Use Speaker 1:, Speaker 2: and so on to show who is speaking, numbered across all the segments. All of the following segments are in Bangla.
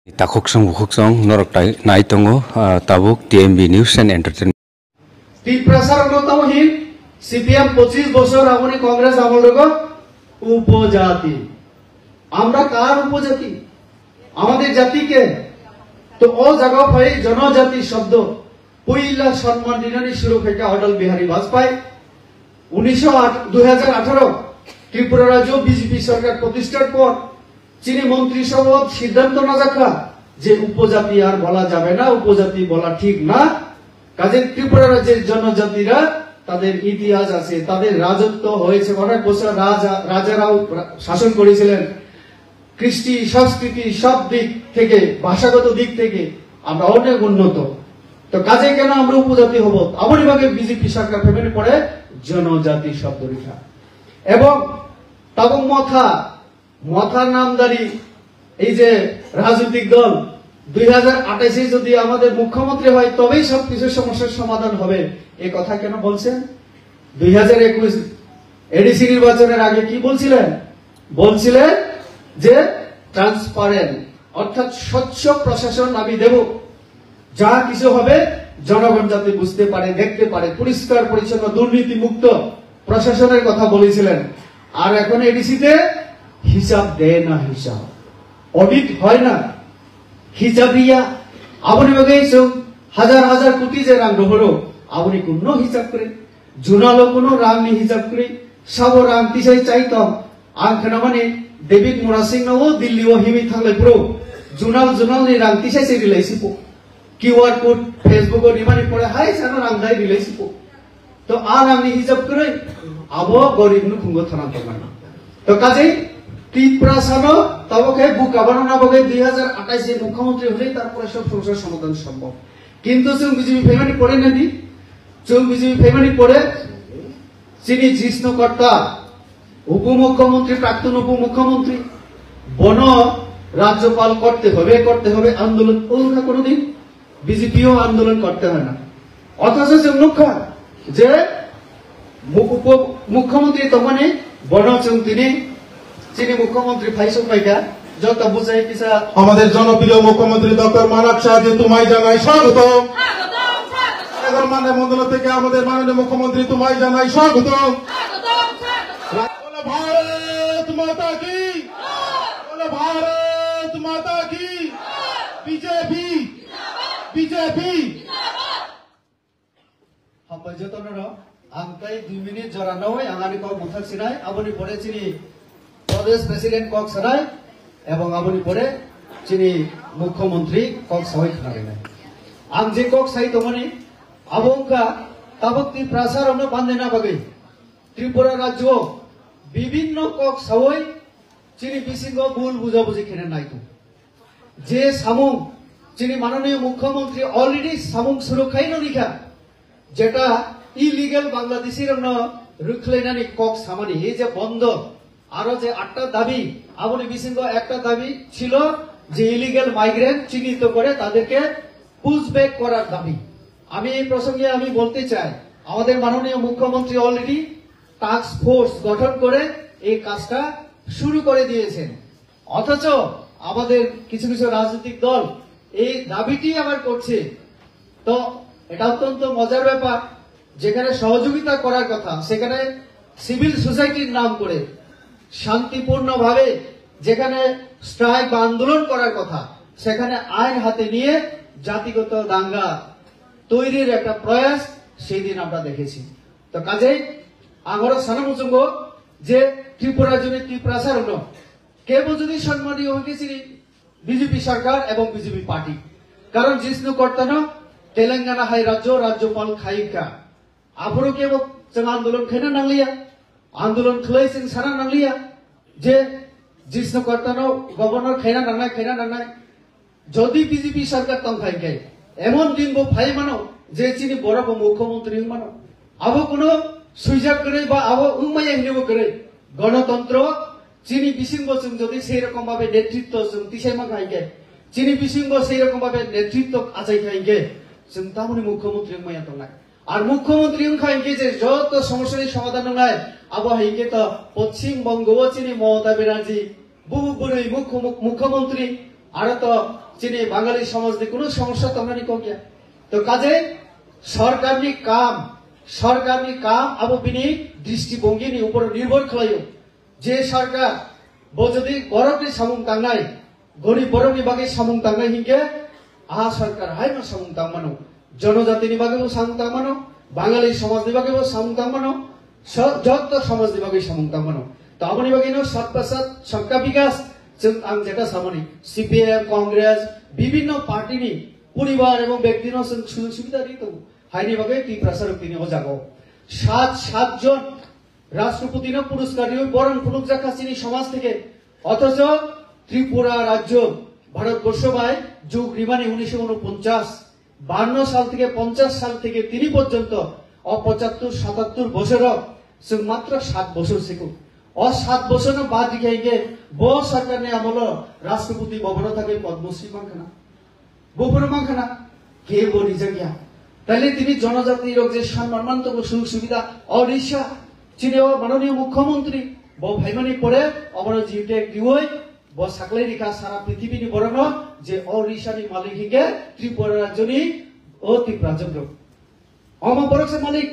Speaker 1: Takoksong bukoksong norok naitongo tabuk TMB News and Entertainment.
Speaker 2: Tiprasar gotamohin CPM 25 বছর আমনি কংগ্রেস আমলরগ উপজাতি আমরা কার উপজাতি আমাদের জাতিকে তো ও জায়গা হয় জনজাতি শব্দ পয়লা সম্মান দিনানি শুরু থেকে অটল বিহারী বাজপেয়ী 2018 ত্রিপুরা রাজ্য বিজেপি সরকার প্রতিষ্ঠার পর চীনি মন্ত্রিসভা সিদ্ধান্ত না রাখা যে উপজাতি আর বলা যাবে না উপজাতি বলা ঠিক না কাজে ত্রিপুরা রাজ্যের জনজাতিরা তাদের ইতিহাস আছে তাদের রাজত্ব হয়েছে অনেক বছর রাজারাও শাসন করেছিলেন কৃষ্টি সংস্কৃতি সব দিক থেকে ভাষাগত দিক থেকে আমরা অনেক উন্নত তো কাজে কেন আমরা উপজাতি হব আমারই ভাগে বিজেপি সরকার ফেমিনি পড়ে জনজাতি শব্দ রেখা এবং তাবং মথার নামদারি এই যে রাজনৈতিক দল 2028 যদি আমাদের মুখ্যমন্ত্রী হয় তবেই সবকিছু সমস্যার সমাধান হবে এই কথা কেন বলছেন 2021 এডিসি নির্বাচনের আগে কি বলছিলেন যে ট্রান্সপারেন্ট অর্থাৎ স্বচ্ছ প্রশাসন আমি দেব যা কিছু হবে জনগণ যাতে বুঝতে পারে দেখতে পারে পরিষ্কার পরিচ্ছন্ন দুর্নীতি মুক্ত প্রশাসনের কথা বলেছিলেন আর এখন এডিসিতে হিসাব দেয় না হিসাব অডিট হয় না হিসাবিয়া আপনি বগেছো হাজার কোটি যে রাং হলো আপনি কোনো হিসাব করে জুনালো কোনো রাংনি হিসাব করে সব রাং তিসাই চাইতাম আং খানা মানে ডেভিড মোরা সিং ও দিল্লি ও হিমি থাকলে পুরো জুনাল নি রাং তিসাই সে রিলেশিপো কিউআর কোড ফেসবুক ও নিমানি পড়ে হাই সানো রাং দাই রিলেশিপো তো আর আমি হিসাব করে আবো গরিব নু খুঙ্গো থানা না তো কাজেই ত্রিপুরা সানো তবকে বুকাবানো না বগে 2028 এ মুখ্যমন্ত্রী হলেই তারপরে সব সমস্যার সমাধান সম্ভব কিন্তু চুং বিজেপি ফেমানি পড়ে নাদি চুং বিজেপি ফেমানি পড়ে চিনি জিষ্ণুকর্তা উপমুখ্যমন্ত্রী প্রাক্তন উপমুখ্যমন্ত্রী বন রাজ্যপাল করতে হবে আন্দোলন ওরা কোনোদিন বিজেপিও আন্দোলন করতে হয় না অথচ মুখ্য যে মুখ্যমন্ত্রী তখন বন চুং তিনি মুখ্যমন্ত্রী ফাইসুল পাইকা যত বুঝাই কিসা
Speaker 3: আমাদের জনপ্রিয় মুখ্যমন্ত্রী ডক্টর মানাক শাহজি তোমায় জানাই স্বাগত এবার মানে মন্ডল থেকে আমাদের মাননীয় মুখ্যমন্ত্রী তোমায় জানাই স্বাগত ভারত মাতা কি ভারত মাতা কি বিজেপি
Speaker 2: পর্যটনের আংকাই 2 মিনিট জরা নয় আঙানি কক মুথাক সিনাই আবনি পড়ে চিনি প্রদেশ প্রেসিডেন্ট কক সরাই এবং আবনি পরে চিনি মুখ্যমন্ত্রী কক সহায় খানারে আং যে কক সাই তমনি আবংকা তাবক্তি প্রাসার অন্য বান্ধে না বাগে ত্রিপুরা রাজ্য বিভিন্ন কক সহায় চিনি বিসিঙ্গ ভুল বুঝাবুঝি খেনে নাইতো যে সামুং চিনি মাননীয় মুখ্যমন্ত্রী অলরেডি সামুং সুরক্ষাই নিখা যেটা ইলিগাল বাংলাদেশের রুখলাইনানি কক সামানি এই যে বন্ধ আরো যে 8টা দাবি আপনি বিসিঙ্গ একটা দাবি ছিল যে ইলিগাল মাইগ্রেন্ট চিহ্নিত করে তাদেরকে পুশব্যাক করার দাবি আমি এই প্রসঙ্গে আমি বলতে চাই আমাদের মাননীয় মুখ্যমন্ত্রী অলরেডি টাস্ক ফোর্স গঠন করে এই কাজটা শুরু করে দিয়েছেন অথচ আমাদের কিছু রাজনৈতিক দল এই দাবিটি আবার করছে তো এটা অত্যন্ত মজার ব্যাপার যেখানে সহযোগিতা করার কথা সেখানে সিভিল সোসাইটির নাম করে শান্তিপূর্ণভাবে যেখানে স্ট্রাইক বা আন্দোলন করার কথা সেখানে আইন হাতে নিয়ে জাতিগত দাঙ্গা তৈরির একটা প্রয়াস সেই দিন আমরা দেখেছি তো কাজেই আমরা সানামুচুঙ্গ যে ত্রিপুরা জন্য ত্রিপ্রাসার হল কেবল যদি সম্মানীয় হয়ে গেছি বিজেপি সরকার এবং বিজেপি পার্টি কারণ জিষ্ণু কর্তানো তেলেঙ্গানা হাই রাজ্যপাল খাইকা আফরো কেবল আন্দোলন খেনা নাংলিয়া আন্দোলন খেলাইছেন সারা নাংলিয়া যে জিষ্ণু কর্তানো গভর্নর খেনা নাংনাই যদি বিজেপি সরকার তং খাইকে এমন দিন ফাই মানো যে চিনি বড় মুখ্যমন্ত্রী মানো আবো কোনো সুইজাব করে বা আবো উমাইয়া হিনেব করে গণতন্ত্র চিনি বিসিংব যদি সেই রকম ভাবে নেতৃত্ব তিসাইমা খাইকে চিনি বিসিংব সেই রকম ভাবে নেতৃত্ব আচাই খাইকে তামনি মুখ্যমন্ত্রী মাইয়া তো নাই আর মুখ্যমন্ত্রী খাইকে যে যত সমস্যার সমাধান নাই আবো হাইকে তো পশ্চিমবঙ্গ চিনি মমতা ব্যানার্জি বুবু বুড়ি মুখ্যমন্ত্রী আর তো চিনি বাঙালি সমাজে কোনো সমস্যা তোমরা কো গিয়া তো কাজে সরকারনি কাম আবো বিনি দৃষ্টিভঙ্গিनि উপর নির্ভর খালাयो যে সরকার বো যদি বরকनि সামুং তাंनाय গরিব বরকनि বাগে সামুং তাंनाय হিংকে আহা সরকার হাইমা সামুং তাंमानो জনজাতিनि বাগেबो सामुं तांमानो बांगाली समाजनि बागेबो सामुं तांमानो যত समाजनि बागे सामुं तांमानो तो आबनि बागेनो सात प्रसाद सबका विकास जों आं जेटा सामनि सीपीएम कांग्रेस विभिन्न पार्टीनि परिवार एवं व्यक्तिनो जों सुजुग सुबिदा दितो हाइनि बागे ती प्रसारक दिनि अजागो सात जन राष्ट्रपतिनो पुरस्कार दियो बरं पुलुक जाखासिनि समाज থেকে অথচ ত্রিপুরা রাজ্য ভারতবর্ষ ভাই যুগ রিমানি 1949 52 সাল থেকে 50 সাল থেকে তিনি পর্যন্ত 75 77 বছর जों মাত্র 7 বছর ছিকো ও 7 বছর বাদ দিকে বো সরকারনে আমল রাষ্ট্রপতি ভবন থাকে পদ্মশ্রী মানখানা গোপন মানখানা কে বলি জায়গা তাহলে তিনি জনজাতির যে সম্মানমান্ত সুযোগ সুবিধা ওড়িশা চিনেও মাননীয় মুখ্যমন্ত্রী বো ভাইমানি পরে অবর জিটেক দিওই বো সাকলাই রেখা সারা পৃথিবীনি বরণ যে ওড়িশানি মালিক হিকে ত্রিপুরা রাজ্যনি ও ত্রিপুরা রাজ্য অমা পরক্ষ মালিক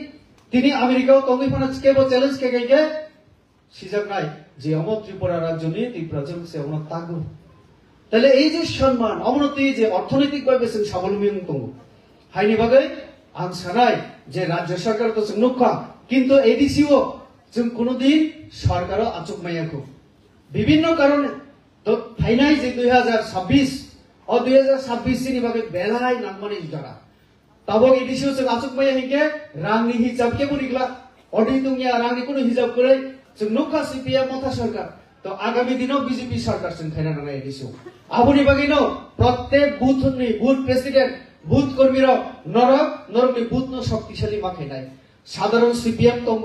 Speaker 2: তিনি আমেরিকাও কংগ্রেসকে বো চ্যালেঞ্জ কে গইকে সিজাক নাই যে অম ত্রিপুরা রাজ্যনি ত্রিপুরা রাজ্য সে অমন তাগু তাহলে এই যে সম্মান অবনতি যে অর্থনৈতিক ভাবে जों স্বাবলম্বী দङ हाइनि बागै आं सानाय जे राज्य सरकार तो जों नुखा किन्तु एडीसीओ जों कोनोदिन सरकारो आचुकमायाखौ विभिन्न कारणे तो फाइनाय जे 2026 और 2026 नि बागै बेलाय नांगमानि जरा ताबो एडीसीओ जों आचुकमाया हिके रांनि हिसाब के बुरिगला अडिटुंगिया रांनि कोनो हिसाब करे जों नुखा सीपीएम मथा सरकार तो आगामी दिनों बीजेपी सरकार जों थायना नांगा एडीसीओ आबुनि बागैनो प्रत्येक बुथनि बुथ प्रेसिडेंट बुथ कर्मीरा नरकनि बुथ न शक्तिशाली माखायनाय साधारण सीपीएम दङ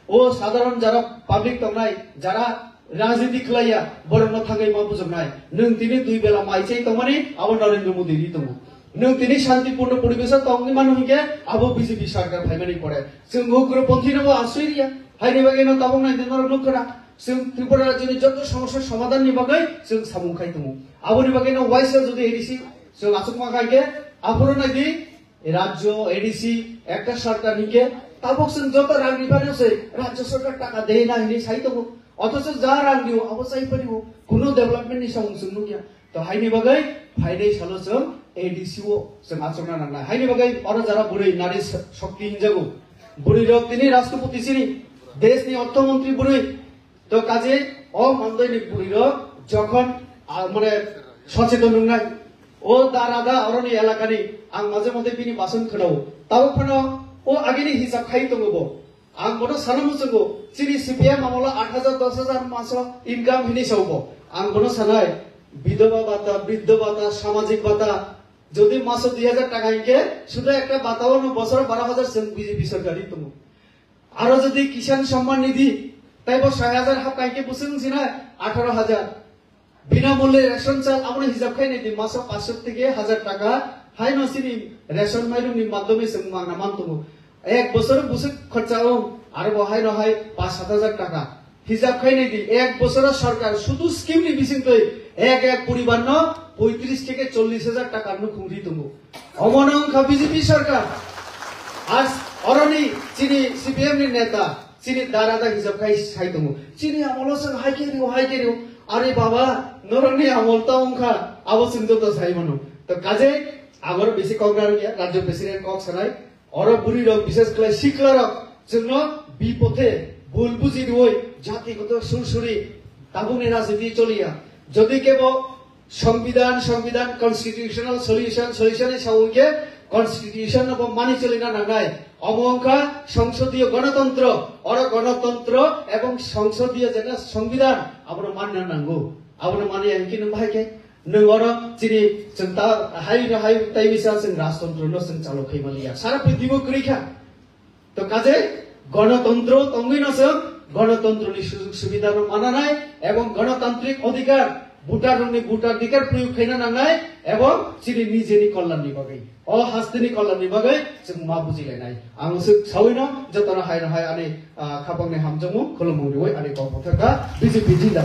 Speaker 2: ओ साधारण जारा पाब्लिक दंनाय जारा राजनीति खलाया बरन थाङै मा बुजनाय नों तिनि दुइ बेला माइचै दंमाने आबो नरेंद्र मोदी रि दङ नों तिनि शान्तिपूर्ण परिवेश दंनि मानुहिके आबो बीजेपी सरकार फाइमानि पड़े जों उग्रपन्थी नबो आश्रयरिया हाइनि बागैनो ताबंनाय नरक नखरा जों त्रिपुरा राज्यनि जत समस्या समाधाननि बागै जों सामुखाय दङ आबोनि बागैनो वाइसआ जुदि एडीसी जों आचुकमा गायके आपरो नायदि राज्य एडीसी একটা সরকার নিকে তাবকসন যত রাং নিবানোছে রাজ্য সরকার টাকা দেয় না হিনি সাইতবো অথচ যা রাং দিও অবশ্যই পারিব কোন ডেভেলপমেন্ট নি সংসুন নুকিয়া তো হাইনি বাগै ফাইদে সালোসम एडीसीओ जों आचरना नांना हाइनि बागै अर जारा बुरै नारी शक्ति हिनजागो बुरै रक तिनि राष्ट्रपति सिनि देशनि अर्थमंत्री बुरै तो काजे अ मानदैनि बुरै रक যখন মানে সচেতন নয় ओ दारादा अरनि एलाकानि आं माजे मते बिनि बासन खोनाव ताबो फनो ओ आगेनि हिसाब खाइ दङबो आं बड सानमु जोंगो सिनि सीपीएम मामला 8000 10000 मासो इनकाम हिनि सावबो आं बड सानाय विधवा भाता वृद्ध भाता सामाजिक भाता যদি মাসে 2000 টাকা ইকে শুধু একটা বাতাবন বছর 12000 जों বিজেপি সরকারি দङ আর যদি কিষান সম্মান নিধি তাইবো 6000 হাফ কাইকে বুঝছিনা 18000 বিনামূল্যে রেশন চাল আমরা হিসাব খাই নাই মাসে 500 থেকে 1000 টাকা হাই নসিনি রেশন মাইরুনি মাধ্যমে जों মাংনা মানতমু এক বছর বুসে খরচাও আর বহাই নহাই 5-7000 টাকা হিসাব খাই নাই এক বছর সরকার শুধু স্কিম নি বিসিনতই এক পরিবার ন 35 থেকে 40000 টাকা নু খুঁড়ি তমু অমনংখা বিজেপি সরকার আজ অরনি চিনি সিপিএম নি নেতা চিনি দারাদা হিসাব খাই সাইতমু চিনি আমলসং হাইকেরিও আরে বাবা নরনি আমলতা অংখা আবসিন্দ তো সাইমানো তো কাজে আগর বেশি কংগ্রার গিয়া রাজ্য প্রেসিডেন্ট কক সানাই অর বুড়ি রক বিশেষ করে শিক্ষার জন্য বিপথে ভুল বুঝি রই জাতিগত সুরসুরি তাবুনি রাজনীতি চলিয়া যদি কেবল সংবিধান কনস্টিটিউশনাল সলিউশনে সাউকে কনস্টিটিউশন নব মানি চলিনা নাগায় অমংখা সংসদীয় গণতন্ত্র অর গণতন্ত্র এবং সংসদীয় যেটা সংবিধান আমরা মাননা নাঙ্গো আমরা মানি এমকি নং ভাইকে नों और चिनी चिंता हाई ताइमिसा जों राजतंत्र न जों चालु खैमालिया सारा पृथ्वीखौ गैखा तो काजे गणतंत्र तंगिनसो गणतंत्रनि सुजुग सुबिदा मानानाय एवं गणतांत्रिक अधिकार भोटाधिकार प्रयोग खैना नांनाय एवं चिनि निजेनि कल्याणनि बागै अ हास्तिनि कल्याणनि बागै जों मा बुजिलायनाय आं सावैनो जतन हाय आने खापांनि हामजमु खुलुमु दिवै आने गफथका बीजेपी जिल्ला